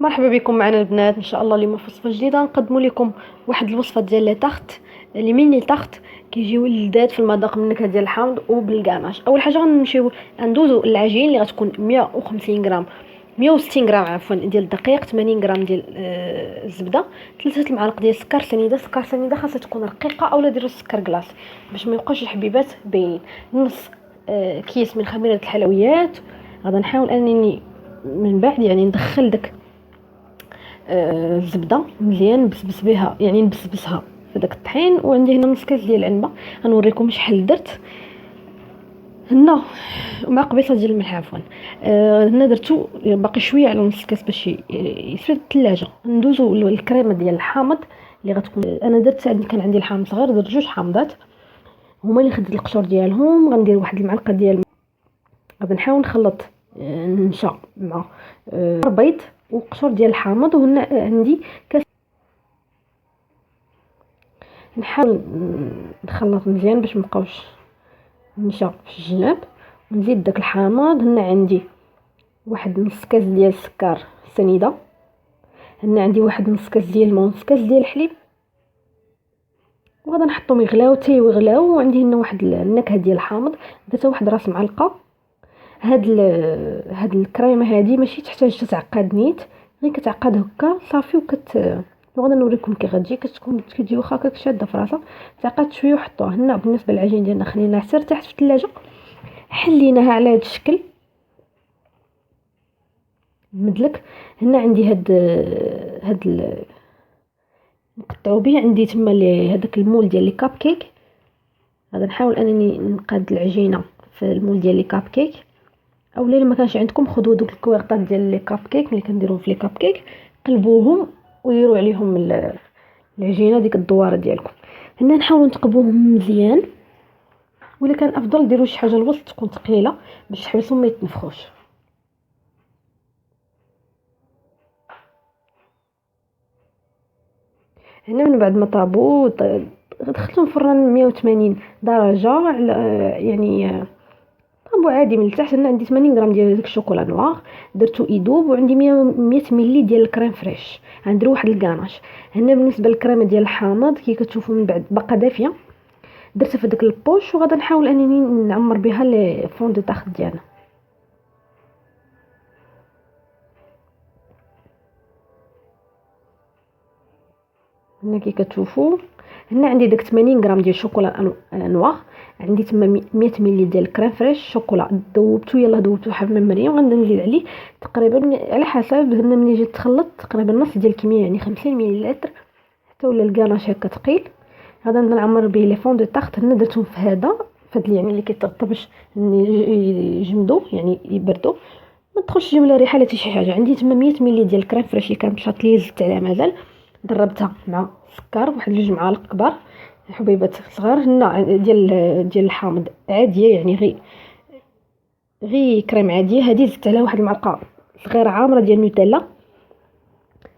مرحبا بكم معنا البنات. ان شاء الله اليوم في وصفه جديده نقدموا لكم واحد الوصفه ديال لي طاخت لي ميني طاخت كيجيو لذات في المذاق من النكهه ديال الحامض وبالكاناش. اول حاجه غنمشيو ندوزو العجين اللي غتكون 150 غرام 160 غرام عفوا ديال الدقيق، 80 غرام ديال الزبده، 3 المعالق ديال السكر سنيده. السكر سنيده خاصها تكون رقيقه اولا ديروا السكر كلاص باش ما يبقاوش الحبيبات باينين. نص كيس من خميره الحلويات. غادا نحاول انني من بعد يعني ندخل داك الزبده مزيان نبسبس بها، يعني نبسبسها في داك الطحين. وعندي هنا نص كاس ديال العنبه، غنوريكم شحال درت هنا، ومع قبيصه ديال الملح عفوا. هنا درتو باقي شويه على نص كاس باش يسد في الثلاجه. ندوزو الكريمه ديال الحامض اللي غتكون. انا درت كان عندي الحامض صغير، درت 2 حامضات هما اللي خديت القشور ديالهم. غندير واحد المعلقه ديال، غادي نحاول نخلط النشا مع البيض وقشور ديال الحامض. وهنا عندي كاس. نحاول نخلط مزيان باش مبقاوش النشا في الجناب، ونزيد داك الحامض. هنا عندي واحد نص كاس ديال السكر سنيده، هنا عندي واحد نص كاس ديال الماء ونص كاس ديال الحليب، وغادا نحطهم يغلاو حتى يغلاو. وعندي هنا واحد النكهه ديال الحامض، درت واحد راس معلقه. هاد الكريمه هادي ماشي تحتاج تتعقد نيت، غير كتعقد هكا صافي. وغادا نوريكم كي غتجي، كتجي واخا هكاك شاده في راسها. تعقد شويه وحطوها هنا. بالنسبه للعجين ديالنا خليناه حتى تحت في الثلاجه، حليناها على هذا الشكل مدلك. هنا عندي هاد نقطعو به. عندي تما هذاك المول ديال لي كاب كيك. غادا نحاول انني نقاد العجينه في المول ديال لي كاب كيك، اولا الا ما كانش عندكم خذوا دوك الكويرطات ديال لي كاب كيك اللي كنديرهم في لي كاب كيك، قلبوهم وديروا عليهم العجينه ديك الدواره ديالكم. هنا نحاولوا نتقبوهم مزيان، ولا كان افضل ديروا شي حاجه الوسط تكون ثقيله باش تحبسهم ما يتنفخوش. هنا من بعد ما طابوا دخلتهم الفران 180 درجه على يعني طابوا عادي من التحت. هنا عندي 80 غرام ديال داك الشوكولا نوار درتو يذوب، وعندي 100 ملي ديال الكريم فريش. غندير واحد الكاناش. هنا بالنسبه للكريمه ديال الحامض كي كتشوفوا من بعد باقا دافيه، درتها في داك البوش. وغادا نحاول انني نعمر بها لي فون دو طاخ ديالنا. هنا كي كتشوفوا هنا عندي داك 80 غرام ديال الشوكولا نوار، عندي تما 100 ملي ديال الكريم فريش شوكولا ذوبتو. يلا ذوبتو حبه مريم. وغنبدا نزيد عليه تقريبا على حسب. هنا ملي جيت تخلط تقريبا نص ديال الكميه، يعني 50 مليلتر، حتى ولا الكاناش هكا ثقيل. غادا نبدا نعمر به لي فون دو طاخت. هنا درتهم في هذا يعني اللي كيتغطى باش يجمدوا يعني يبردوا، ما تدخلش تجيب لا ريحه لا حتى شي حاجه. عندي تما 100 ملي ديال الكريم فريش اللي كان شاطلي زدت عليها مازال، ضربتها مع السكر واحد 2 معالق كبار حبيبات صغار. هنا ديال الحامض عاديه، يعني غير كريم عاديه. هذه زدت عليها واحد المعلقه صغيره عامره ديال نوتيلا،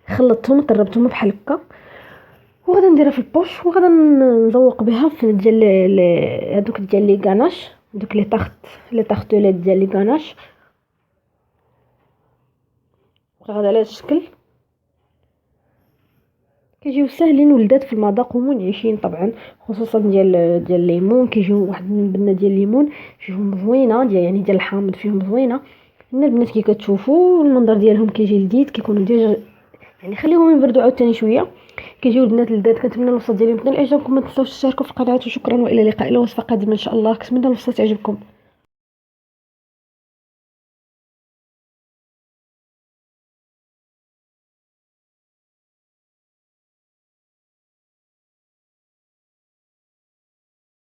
خلطتهم ضربتهم بحال هكا. وغادا نديرها في البوش، وغادا نزوق بها في ديال هذوك ديال لي غاناش، دوك لي طاختولات ديال لي غاناش. غادا على هذا الشكل كيجيو ساهلين ولذات في المذاق ومنعشين طبعا، خصوصا ديال الليمون. كيجيو واحد البنه ديال الليمون فيهم زوينه، يعني ديال الحامض فيهم زوينه. هنا البنات كي كتشوفوا المنظر ديالهم كيجي لذيذ، كيكونوا ديجا يعني خليهم يبردوا عاوتاني شويه. كيجيو البنات لذات. كنتمنى الوصفه ديالي تنال اعجابكم، ما تنساوش تشاركوا في القناه. وشكرا، والى اللقاء الى وصفه قادمه ان شاء الله. كنتمنى الوصفه تعجبكم.